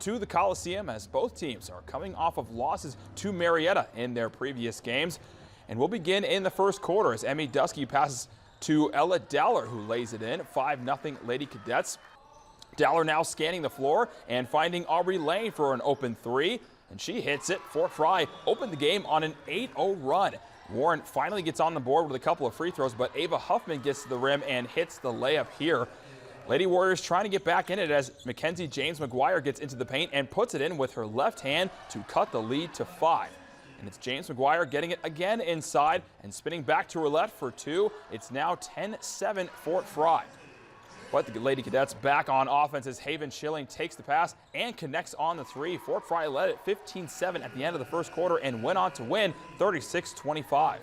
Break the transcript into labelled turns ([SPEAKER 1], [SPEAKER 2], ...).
[SPEAKER 1] To the Coliseum as both teams are coming off of losses to Marietta in their previous games. And we'll begin in the first quarter as Emmy Dusky passes to Ella Dowler, who lays it in. 5-0 Lady Cadets. Dowler now scanning the floor and finding Aubrey Lane for an open three, and she hits it. Fort Frye opened the game on an 8-0 run. Warren finally gets on the board with a couple of free throws, but Ava Huffman gets to the rim and hits the layup here. Lady Warriors trying to get back in it as Mackenzie James McGuire gets into the paint and puts it in with her left hand to cut the lead to 5. And it's James McGuire getting it again inside and spinning back to her left for 2. It's now 10-7 Fort Frye. But the Lady Cadets back on offense as Haven Schilling takes the pass and connects on the 3. Fort Frye led at 15-7 at the end of the first quarter and went on to win 36-25.